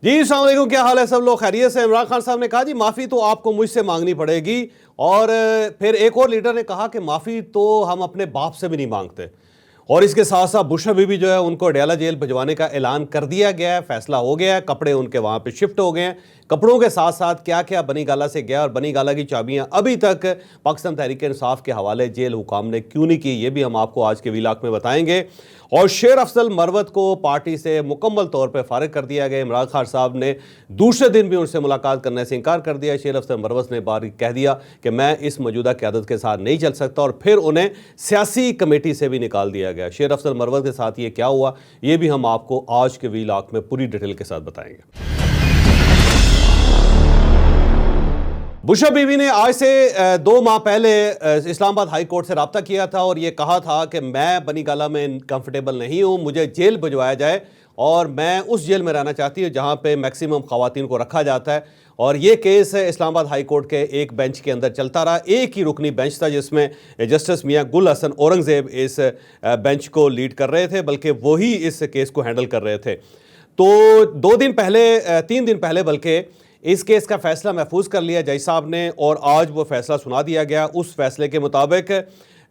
जी अस्सलाम वालेकुम, क्या हाल है सब लोग? खैरियत से? इमरान खान साहब ने कहा जी माफ़ी तो आपको मुझसे मांगनी पड़ेगी। और फिर एक और लीडर ने कहा कि माफ़ी तो हम अपने बाप से भी नहीं मांगते। और इसके साथ साथ बुशरा बीबी जो है उनको अडयाला जेल भिजवाने का ऐलान कर दिया गया है, फैसला हो गया है, कपड़े उनके वहाँ पे शिफ्ट हो गए हैं। कपड़ों के साथ साथ क्या क्या बनी गाला से गया और बनी गाला की चाबियाँ अभी तक पाकिस्तान तहरीक इंसाफ के हवाले जेल हुकाम ने क्यों नहीं की, ये भी हम आपको आज के व्लॉग में बताएंगे। और शेर अफजल मरवत को पार्टी से मुकम्मल तौर पर फारिग कर दिया गया। इमरान खान साहब ने दूसरे दिन भी उनसे मुलाकात करने से इनकार कर दिया। शेर अफजल मरवत ने बारीक कह दिया कि मैं इस मौजूदा क़यादत के साथ नहीं चल सकता, और फिर उन्हें सियासी कमेटी से भी निकाल दिया गया। शेर अफजल मरवत के साथ ये क्या हुआ, ये भी हम आपको आज के व्लॉग में पूरी डिटेल के साथ बताएंगे। बुशरा बीबी ने आज से 2 माह पहले इस्लामाबाद हाई कोर्ट से रब्ता किया था और ये कहा था कि मैं बनी गाला में कंफर्टेबल नहीं हूँ, मुझे जेल भिजवाया जाए और मैं उस जेल में रहना चाहती हूँ जहाँ पे मैक्सिमम ख़वातीन को रखा जाता है। और ये केस इस्लामाबाद हाई कोर्ट के एक बेंच के अंदर चलता रहा। एक ही रुकनी बेंच था जिसमें जस्टिस मियाँ गुल हसन औरंगज़ेब इस बेंच को लीड कर रहे थे, बल्कि वही इस केस को हैंडल कर रहे थे। तो 2 दिन पहले 3 दिन पहले बल्कि इस केस का फैसला महफूज कर लिया जज साहब ने, और आज वो फैसला सुना दिया गया। उस फैसले के मुताबिक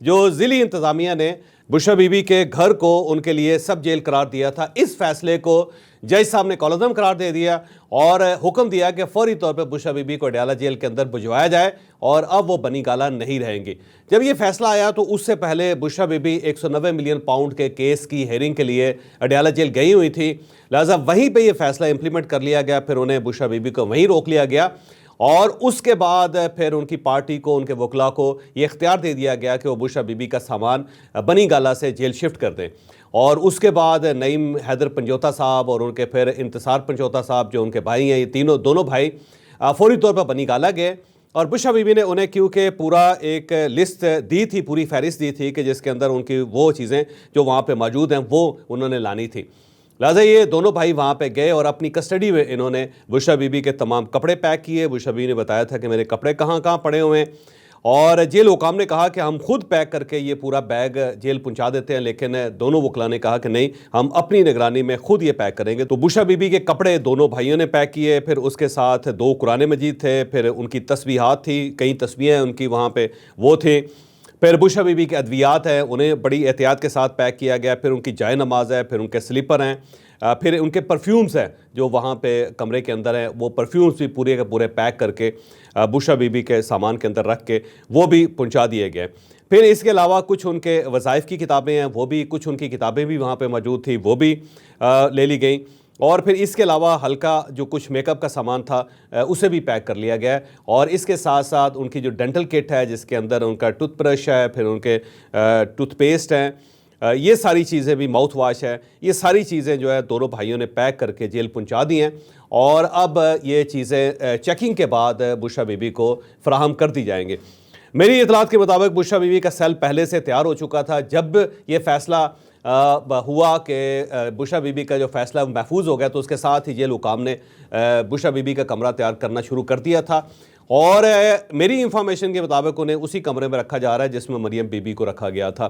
जो ज़िली इंतज़ामिया ने बुशरा बीबी के घर को उनके लिए सब जेल करार दिया था, इस फैसले को जज साहब ने कॉलम करार दे दिया और हुक्म दिया कि फौरी तौर पर बुशरा बीबी को अडयाला जेल के अंदर भिजवाया जाए और अब वो बनी गाला नहीं रहेंगी। जब ये फैसला आया तो उससे पहले बुशरा बीबी 190 मिलियन पाउंड के केस की हेयरिंग के लिए अडयाला जेल गई हुई थी, लिहाजा वहीं पे ये फैसला इंप्लीमेंट कर लिया गया। फिर उन्हें बुशरा बीबी को वहीं रोक लिया गया और उसके बाद फिर उनकी पार्टी को, उनके वकला को ये इख्तियार दे दिया गया कि वो बुशरा बीबी का सामान बनी गाला से जेल शिफ्ट कर दें। और उसके बाद नईम हैदर पंजोता साहब और उनके फिर इंतसार पंजोता साहब जो उनके भाई हैं, ये दोनों भाई फौरी तौर पर बनी गाला गए। और बुशरा बीबी ने उन्हें क्योंकि पूरा एक लिस्ट दी थी, पूरी फहरिस्त दी थी कि जिसके अंदर उनकी वो चीज़ें जो वहाँ पे मौजूद हैं वो उन्होंने लानी थी, लिहाजा ये दोनों भाई वहाँ पे गए और अपनी कस्टडी में इन्होंने बुशरा बीबी के तमाम कपड़े पैक किए। बुशरा बीबी ने बताया था कि मेरे कपड़े कहाँ कहाँ पड़े हुए हैं, और जेल हुकाम ने कहा कि हम खुद पैक करके ये पूरा बैग जेल पहुंचा देते हैं, लेकिन दोनों वकला ने कहा कि नहीं, हम अपनी निगरानी में खुद ये पैक करेंगे। तो बुशरा बीबी के कपड़े दोनों भाइयों ने पैक किए, फिर उसके साथ 2 कुरान मजीद थे, फिर उनकी तस्बीहात थी, कई तस्बीहें उनकी वहाँ पे वो थे, फिर बुशरा बीबी के अद्वियात हैं, उन्हें बड़ी एहतियात के साथ पैक किया गया, फिर उनकी जाय नमाज है, फिर उनके स्लीपर हैं, फिर उनके परफ्यूम्स हैं जो वहाँ पे कमरे के अंदर हैं, वो परफ्यूम्स भी पूरे के पूरे पैक करके बुशरा बीबी के सामान के अंदर रख के वो भी पहुँचा दिए गए। फिर इसके अलावा कुछ उनके वज़ाइफ की किताबें हैं, वो भी, कुछ उनकी किताबें भी वहाँ पे मौजूद थी, वो भी ले ली गई। और फिर इसके अलावा हल्का जो कुछ मेकअप का सामान था उसे भी पैक कर लिया गया। और इसके साथ साथ उनकी जो डेंटल किट है जिसके अंदर उनका टूथब्रश है, फिर उनके टूथपेस्ट हैं, ये सारी चीज़ें भी, माउथ वाश है, ये सारी चीज़ें जो है दोनों भाइयों ने पैक करके जेल पहुंचा दी हैं। और अब ये चीज़ें चेकिंग के बाद बुशरा बीबी को फराहम कर दी जाएंगी। मेरी इतलात के मुताबिक बुशरा बीबी का सेल पहले से तैयार हो चुका था। जब ये फैसला हुआ कि बुशरा बीबी का जो फैसला महफूज हो गया तो उसके साथ ही जेल हुकाम ने बुशरा बीबी का कमरा तैयार करना शुरू कर दिया था। और मेरी इंफॉर्मेशन के मुताबिक उन्हें उसी कमरे में रखा जा रहा है जिसमें मरियम बीबी को रखा गया था।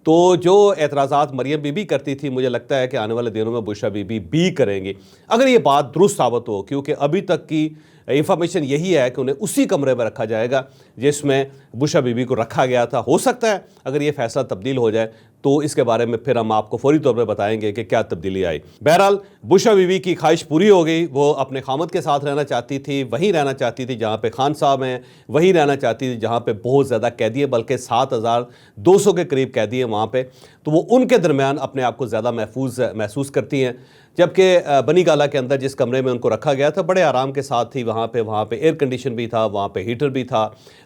तो जो एतराज़ात मरियम बीबी करती थी, मुझे लगता है कि आने वाले दिनों में बुशरा बीबी भी करेंगी, अगर ये बात दुरुस्त साबित हो, क्योंकि अभी तक की इंफॉर्मेशन यही है कि उन्हें उसी कमरे में रखा जाएगा जिसमें बुशरा बीबी को रखा गया था। हो सकता है अगर ये फैसला तब्दील हो जाए तो इसके बारे में फिर हम आपको फौरी तौर पर बताएंगे कि क्या तब्दीली आई। बहरहाल बुशरा बीबी की ख्वाहिश पूरी हो गई। वो अपने खामद के साथ रहना चाहती थी, वहीं रहना चाहती थी जहाँ पे खान साहब हैं, वहीं रहना चाहती थी जहाँ पे बहुत ज़्यादा कैदी है, बल्कि 7200 के करीब कैदी हैं वहाँ पे। तो वो उनके दरमियान अपने आप को ज़्यादा महसूस करती हैं, जबकि बनी गाला के अंदर जिस कमरे में उनको रखा गया था बड़े आराम के साथ थी। वहाँ पे एयर कंडीशन भी था, वहाँ पे हीटर भी था,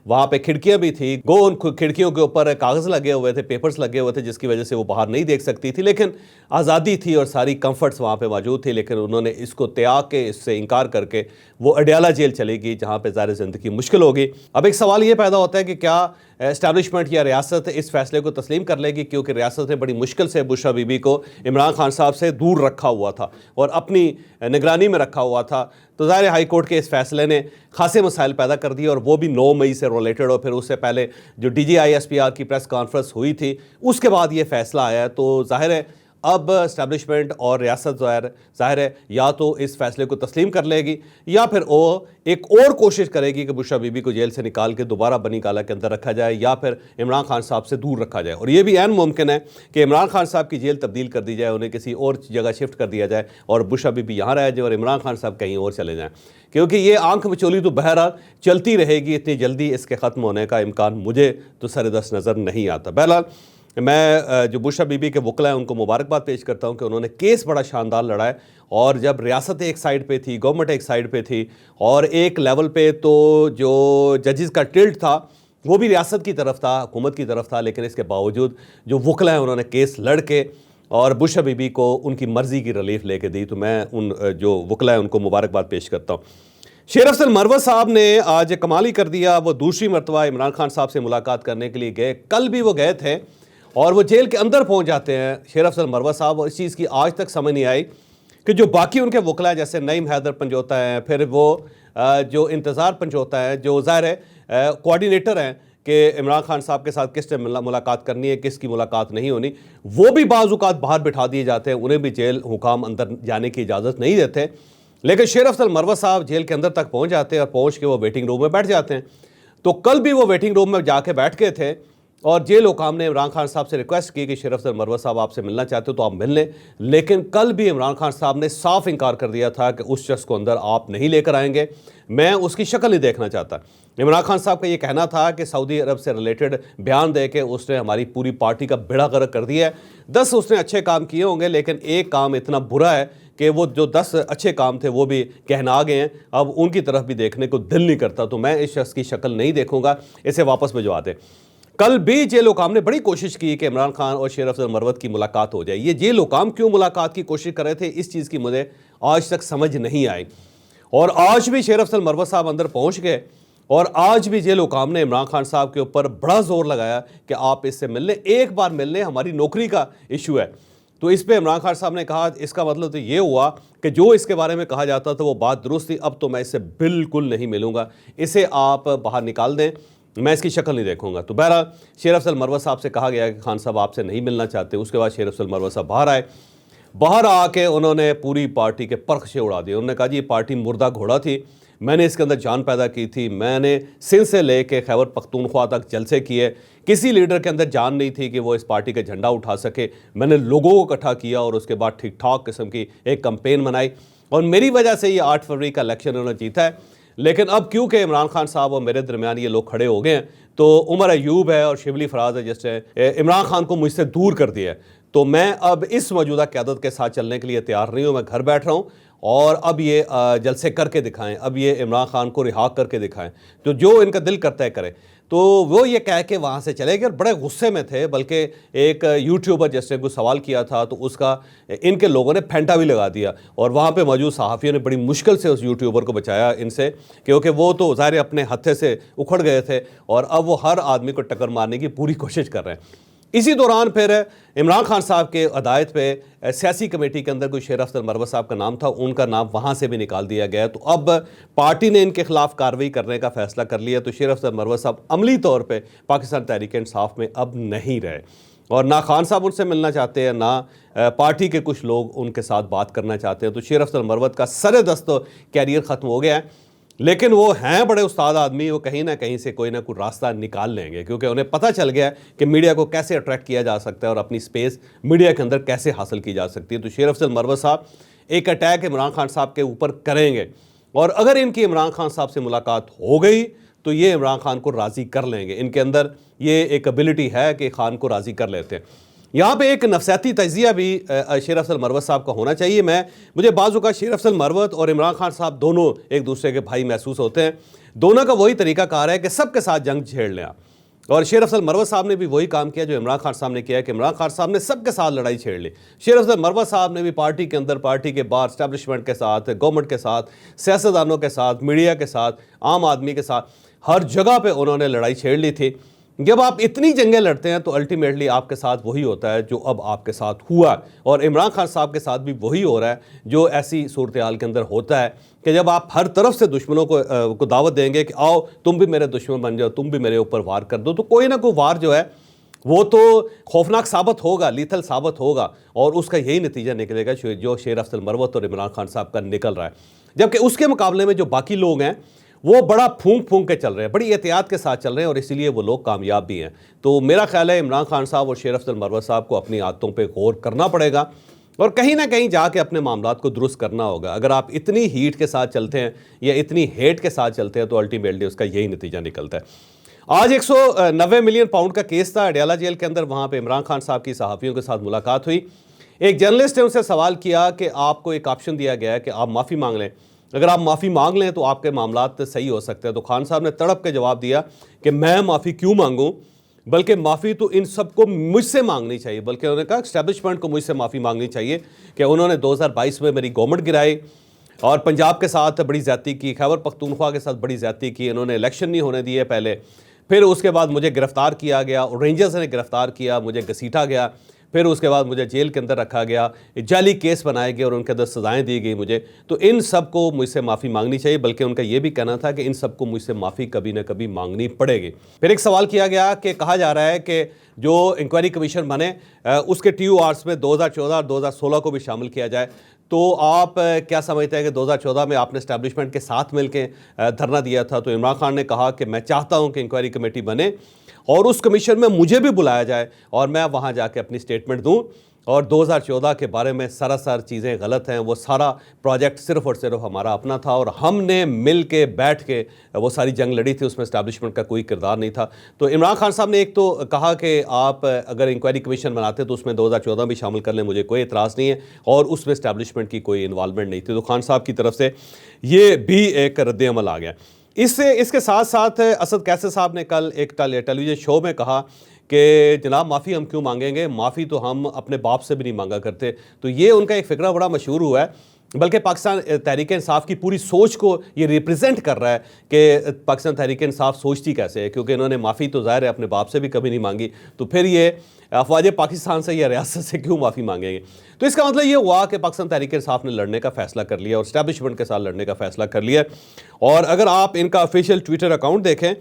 वहाँ पे खिड़कियाँ भी थी। उन खिड़कियों के ऊपर कागज़ लगे हुए थे, पेपर्स लगे हुए थे, जिसकी वजह से वो बाहर नहीं देख सकती थी, लेकिन आज़ादी थी और सारी कंफर्ट्स वहाँ पे मौजूद थी। लेकिन उन्होंने इसको त्याग के, इससे इनकार करके वो अडयाला जेल चलेगी जहाँ पे ज़ाहिर ज़िंदगी मुश्किल होगी। अब एक सवाल ये पैदा होता है कि क्या एस्टैब्लिशमेंट या रियासत इस फैसले को तस्लीम कर लेगी, क्योंकि रियासत ने बड़ी मुश्किल से बुशरा बीबी को इमरान खान साहब से दूर रखा हुआ था और अपनी निगरानी में रखा हुआ था। तो ज़ाहिर हाई कोर्ट के इस फैसले ने खासे मसाइल पैदा कर दिए, और वो भी 9 मई से रिलेटेड। और फिर उससे पहले जो DGI SPR की प्रेस कॉन्फ्रेंस हुई थी उसके बाद ये फैसला आया। तो ज़ाहिर है अब इस्टेब्लिशमेंट और रियासत ज़ाहिर है या तो इस फैसले को तस्लीम कर लेगी या फिर वो एक और कोशिश करेगी कि बुशरा बीबी को जेल से निकाल के दोबारा बनी गाला के अंदर रखा जाए या फिर इमरान खान साहब से दूर रखा जाए। और ये भी ऐन मुमकिन है कि इमरान खान साहब की जेल तब्दील कर दी जाए, उन्हें किसी और जगह शिफ्ट कर दिया जाए और बुशरा बीबी यहाँ रह जाए और इमरान खान साहब कहीं और चले जाएँ, क्योंकि ये आंख बिचौली तो बहरहाल चलती रहेगी। इतनी जल्दी इसके ख़त्म होने का इम्कान मुझे तो सर-ए-दस्त नज़र नहीं आता। बहरहाल मैं जो बुशरा बीबी के वकला हैं उनको मुबारकबाद पेश करता हूं कि उन्होंने केस बड़ा शानदार लड़ा है। और जब रियासत एक साइड पे थी, गवर्नमेंट एक साइड पे थी और एक लेवल पे तो जो जजेस का टिल्ट था वो भी रियासत की तरफ था, हुकूमत की तरफ था, लेकिन इसके बावजूद जो वकला हैं उन्होंने केस लड़ के और बुशरा बीबी को उनकी मर्ज़ी की रिलीफ लेके दी। तो मैं उन जो वकला हैं उनको मुबारकबाद पेश करता हूँ। शेर अफजल मरवत साहब ने आज कमाल ही कर दिया। वो दूसरी मरतबा इमरान खान साहब से मुलाकात करने के लिए गए। कल भी वो गए थे और वो जेल के अंदर पहुंच जाते हैं शेर अफजल मरवत साहब। और इस चीज़ की आज तक समझ नहीं आई कि जो बाकी उनके वकला हैं जैसे नईम हैदर पंजोता हैं, फिर वो जो इंतज़ार पंजोता है जो ज़ाहिर है कोऑर्डिनेटर हैं कि इमरान खान साहब के साथ किसने मुलाकात करनी है, किसकी मुलाकात नहीं होनी, वो भी बाज़ औक़ात बाहर बिठा दिए जाते हैं। उन्हें भी जेल हुकाम अंदर जाने की इजाज़त नहीं देते। लेकिन शेर अफजल मरवत साहब जेल के अंदर तक पहुंच जाते हैं और पहुंच के वो वेटिंग रूम में बैठ जाते हैं। तो कल भी वो वेटिंग रूम में जाके बैठ गए थे और जेल हुकाम ने इमरान खान साहब से रिक्वेस्ट की कि शेर अफजल मरवत साहब आपसे मिलना चाहते हो तो आप मिल लें। लेकिन कल भी इमरान खान साहब ने साफ इनकार कर दिया था कि उस शख्स को अंदर आप नहीं लेकर आएंगे, मैं उसकी शक्ल नहीं देखना चाहता। इमरान खान साहब का ये कहना था कि सऊदी अरब से रिलेटेड बयान दे के उसने हमारी पूरी पार्टी का बेड़ा गर्क कर दिया है। 10 उसने अच्छे काम किए होंगे लेकिन एक काम इतना बुरा है कि वो जो 10 अच्छे काम थे वो भी कहना गए हैं। अब उनकी तरफ भी देखने को दिल नहीं करता। तो मैं इस शख्स की शक्ल नहीं देखूंगा, इसे वापस भिजवा दे। कल भी जेल हुकाम ने बड़ी कोशिश की कि इमरान खान और शेर अफजल मरवत की मुलाकात हो जाए। ये जेल हुकाम क्यों मुलाकात की कोशिश कर रहे थे, इस चीज़ की मुझे आज तक समझ नहीं आई। और आज भी शेर अफजल मरवत साहब अंदर पहुंच गए और आज भी जेल हुकाम ने इमरान खान साहब के ऊपर बड़ा जोर लगाया कि आप इससे मिल लें, एक बार मिल लें, हमारी नौकरी का इशू है। तो इस पे इमरान खान साहब ने कहा इसका मतलब तो ये हुआ कि जो इसके बारे में कहा जाता था वो बात दुरुस्त थी, अब तो मैं इससे बिल्कुल नहीं मिलूंगा, इसे आप बाहर निकाल दें, मैं इसकी शक्ल नहीं देखूंगा। तो बहरहाल शेर अफजल मरवत साहब से कहा गया कि खान साहब आपसे नहीं मिलना चाहते। उसके बाद शेर अफजल मरवत साहब बाहर आए। बाहर आके उन्होंने पूरी पार्टी के परखचे उड़ा दिए। उन्होंने कहा जी ये पार्टी मुर्दा घोड़ा थी, मैंने इसके अंदर जान पैदा की थी, मैंने सिंध से लेके खैबर पख्तूनख्वा तक जलसे किए, किसी लीडर के अंदर जान नहीं थी कि वो इस पार्टी का झंडा उठा सके। मैंने लोगों को इकट्ठा किया और उसके बाद ठीक ठाक किस्म की एक कैंपेन बनाई और मेरी वजह से ये 8 फरवरी का इलेक्शन उन्होंने जीता है। लेकिन अब क्योंकि इमरान खान साहब और मेरे दरमियान ये लोग खड़े हो गए हैं, तो उमर अयूब है और शिबली फराज है जिसने इमरान खान को मुझसे दूर कर दिया है, तो मैं अब इस मौजूदा क़यादत के साथ चलने के लिए तैयार नहीं हूँ। मैं घर बैठ रहा हूँ और अब ये जलसे करके दिखाएं, अब ये इमरान खान को रिहा करके दिखाएं, तो जो इनका दिल करता है करें। तो वो ये कह के वहाँ से चले गए और बड़े गुस्से में थे। बल्कि एक यूट्यूबर जिसने कुछ सवाल किया था तो उसका इनके लोगों ने फेंटा भी लगा दिया और वहाँ पे मौजूद सहाफ़ियों ने बड़ी मुश्किल से उस यूट्यूबर को बचाया इनसे, क्योंकि वो तो ज़ाहिर अपने हत्थे से उखड़ गए थे और अब वो हर आदमी को टक्कर मारने की पूरी कोशिश कर रहे हैं। इसी दौरान फिर इमरान खान साहब के हदायत पे सियासी कमेटी के अंदर कोई शेर अफजल मरवत साहब का नाम था, उनका नाम वहाँ से भी निकाल दिया गया। तो अब पार्टी ने इनके खिलाफ कार्रवाई करने का फैसला कर लिया। तो शेर अफजल मरवत साहब अमली तौर पे पाकिस्तान तहरीक इंसाफ में अब नहीं रहे और ना खान साहब उनसे मिलना चाहते हैं, ना पार्टी के कुछ लोग उनके साथ बात करना चाहते हैं। तो शेर अफजल मरवत का सर-ए-दस्त कैरियर ख़त्म हो गया है। लेकिन वो हैं बड़े उस्ताद आदमी, वो कहीं ना कहीं से कोई ना कोई रास्ता निकाल लेंगे, क्योंकि उन्हें पता चल गया है कि मीडिया को कैसे अट्रैक्ट किया जा सकता है और अपनी स्पेस मीडिया के अंदर कैसे हासिल की जा सकती है। तो शेर अफजल मरवत साहब एक अटैक इमरान खान साहब के ऊपर करेंगे और अगर इनकी इमरान खान साहब से मुलाकात हो गई तो ये इमरान खान को राज़ी कर लेंगे। इनके अंदर ये एक एबिलिटी है कि खान को राज़ी कर लेते हैं। यहाँ पे एक नफसियाती तजिया भी शेर अफजल मरवत साहब का होना चाहिए। मुझे बाज़ औक़ात शेर अफजल मरवत और इमरान खान साहब दोनों एक दूसरे के भाई महसूस होते हैं। दोनों का वही तरीक़ाकार है कि सबके साथ जंग छेड़ लें आप, और शेर अफजल मरवत साहब ने भी वही काम किया जो इमरान खान साहब ने किया कि इमरान खान साहब ने सबके साथ लड़ाई छेड़ ली। शेर अफजल मरवत साहब ने भी पार्टी के अंदर, पार्टी के बाहर, इस्टेब्लिशमेंट के साथ, गवर्नमेंट के साथ, सियासतदानों के साथ, मीडिया के साथ, आम आदमी के साथ, हर जगह पर उन्होंने लड़ाई छेड़ ली थी। जब आप इतनी जंगें लड़ते हैं तो अल्टीमेटली आपके साथ वही होता है जो अब आपके साथ हुआ, और इमरान खान साहब के साथ भी वही हो रहा है जो ऐसी सूरत हाल के अंदर होता है कि जब आप हर तरफ से दुश्मनों को दावत देंगे कि आओ तुम भी मेरे दुश्मन बन जाओ, तुम भी मेरे ऊपर वार कर दो, तो कोई ना कोई वार जो है वो तो खौफनाक साबित होगा, लीथल साबित होगा, और उसका यही नतीजा निकलेगा जो शेर अफजल मरवत और इमरान खान साहब का निकल रहा है। जबकि उसके मुकाबले में जो बाकी लोग हैं वो बड़ा फूंक फूंक के चल रहे हैं, बड़ी एहतियात के साथ चल रहे हैं, और इसीलिए वो लोग कामयाब भी हैं। तो मेरा ख्याल है इमरान खान साहब और शेर अफजल मरवत साहब को अपनी आदतों पर गौर करना पड़ेगा और कहीं ना कहीं जाके अपने मामलात को दुरुस्त करना होगा। अगर आप इतनी हीट के साथ चलते हैं या इतनी हेट के साथ चलते हैं तो अल्टीमेटली उसका यही नतीजा निकलता है। आज 190 मिलियन पाउंड का केस था अडयाला जेल के अंदर। वहाँ पे इमरान खान साहब की सहाफ़ियों के साथ मुलाकात हुई। एक जर्नलिस्ट ने उनसे सवाल किया कि आपको एक ऑप्शन दिया गया है कि आप माफ़ी मांग लें, अगर आप माफ़ी मांग लें तो आपके मामलात सही हो सकते हैं। तो खान साहब ने तड़प के जवाब दिया कि मैं माफ़ी क्यों मांगूं, बल्कि माफ़ी तो इन सबको मुझसे मांगनी चाहिए। बल्कि उन्होंने कहा एस्टैब्लिशमेंट को मुझसे माफ़ी मांगनी चाहिए कि उन्होंने 2022 में मेरी गवर्नमेंट गिराई और पंजाब के साथ बड़ी ज़्यादती की, खैबर पख्तूनख्वा के साथ बड़ी ज़्यादती की, इन्होंने इलेक्शन नहीं होने दिए पहले, फिर उसके बाद मुझे गिरफ़्तार किया गया, रेंजर्स ने गिरफ़्तार किया, मुझे घसीटा गया, फिर उसके बाद मुझे जेल के अंदर रखा गया, जाली केस बनाए गए और उनके अंदर सज़ाएँ दी गई मुझे। तो इन सब को मुझसे माफ़ी मांगनी चाहिए, बल्कि उनका ये भी कहना था कि इन सब को मुझसे माफ़ी कभी ना कभी मांगनी पड़ेगी। फिर एक सवाल किया गया कि कहा जा रहा है कि जो इंक्वायरी कमीशन बने उसके TORs में 2014 और 2016 को भी शामिल किया जाए। तो आप क्या समझते हैं कि 2014 में आपने एस्टैब्लिशमेंट के साथ मिलकर धरना दिया था। तो इमरान खान ने कहा कि मैं चाहता हूं कि इंक्वायरी कमेटी बने और उस कमीशन में मुझे भी बुलाया जाए और मैं वहां जाके अपनी स्टेटमेंट दूं, और 2014 के बारे में सरासर चीज़ें गलत हैं, वो सारा प्रोजेक्ट सिर्फ और सिर्फ हमारा अपना था और हमने मिल के बैठ के वो सारी जंग लड़ी थी, उसमें एस्टैब्लिशमेंट का कोई किरदार नहीं था। तो इमरान खान साहब ने एक तो कहा कि आप अगर इंक्वायरी कमीशन बनाते तो उसमें 2014 भी शामिल कर लें, मुझे कोई एतराज़ नहीं है, और उसमें एस्टैब्लिशमेंट की कोई इन्वॉल्वमेंट नहीं थी। तो खान साहब की तरफ से ये भी एक रद्द-ए-अमल आ गया। इसके साथ साथ असद कैसर साहब ने कल एक टेलीविज़न शो में कहा कि जनाब माफ़ी हम क्यों मांगेंगे, माफ़ी तो हम अपने बाप से भी नहीं मांगा करते। तो ये उनका एक फ़िक्रा बड़ा मशहूर हुआ है, बल्कि पाकिस्तान तहरीक इंसाफ की पूरी सोच को ये रिप्रेजेंट कर रहा है कि पाकिस्तान तहरीक इंसाफ सोचती कैसे है, क्योंकि इन्होंने माफ़ी तो ज़ाहिर है अपने बाप से भी कभी नहीं मांगी, तो फिर ये अफवाज पाकिस्तान से या रियासत से क्यों माफ़ी मांगेंगे। तो इसका मतलब ये हुआ कि पाकिस्तान तहरीक इंसाफ ने लड़ने का फ़ैसला कर लिया और इस्टेब्लिशमेंट के साथ लड़ने का फ़ैसला कर लिया। और अगर आप इनका ऑफिशियल ट्विटर अकाउंट देखें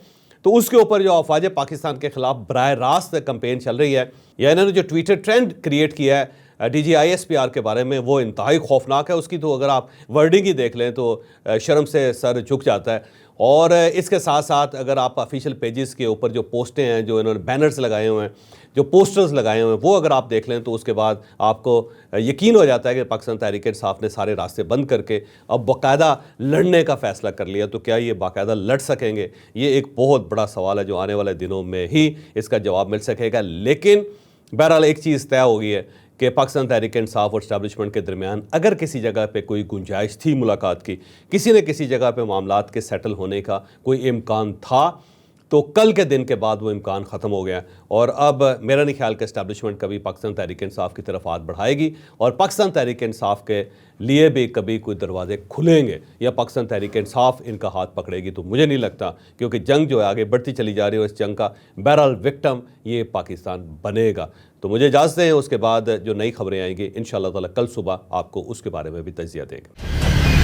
तो उसके ऊपर जो अफवाज पाकिस्तान के खिलाफ बराह रास्त कैंपेन चल रही है, या इन्होंने जो ट्विटर ट्रेंड क्रिएट किया है DGISPR के बारे में, वो इंतहाई खौफनाक है। उसकी तो अगर आप वर्डिंग ही देख लें तो शर्म से सर झुक जाता है। और इसके साथ साथ अगर आप ऑफिशियल पेजेस के ऊपर जो पोस्टें हैं, जो इन्होंने बैनर्स लगाए हुए हैं, जो पोस्टर्स लगाए हुए हैं, वो अगर आप देख लें तो उसके बाद आपको यकीन हो जाता है कि पाकिस्तान तहरीक इंसाफ ने सारे रास्ते बंद करके अब बाकायदा लड़ने का फ़ैसला कर लिया। तो क्या ये बाकायदा लड़ सकेंगे, ये एक बहुत बड़ा सवाल है जो आने वाले दिनों में ही इसका जवाब मिल सकेगा। लेकिन बहरहाल एक चीज़ तय हो गई है कि पाकिस्तान तहरीक इंसाफ और इस्टेब्लिशमेंट के दरमियान अगर किसी जगह पे कोई गुंजाइश थी मुलाकात की, किसी न किसी जगह पे मामलात के सेटल होने का कोई इम्कान था, तो कल के दिन के बाद वो इम्कान ख़त्म हो गया। और अब मेरा नहीं ख्याल कि इस्टेब्लिशमेंट कभी पाकिस्तान तहरीक इंसाफ की तरफ हाथ बढ़ाएगी और पाकिस्तान तहरीक इंसाफ के लिए भी कभी कोई दरवाजे खुलेंगे या पाकिस्तान तहरीक इंसाफ इनका हाथ पकड़ेगी, तो मुझे नहीं लगता, क्योंकि जंग जो है आगे बढ़ती चली जा रही है और इस जंग का बहरहाल विक्टिम ये पाकिस्तान बनेगा। तो मुझे इजाज़त दें, उसके बाद जो नई खबरें आएंगी इंशाअल्लाह ताला कल सुबह आपको उसके बारे में भी तजिया देंगे।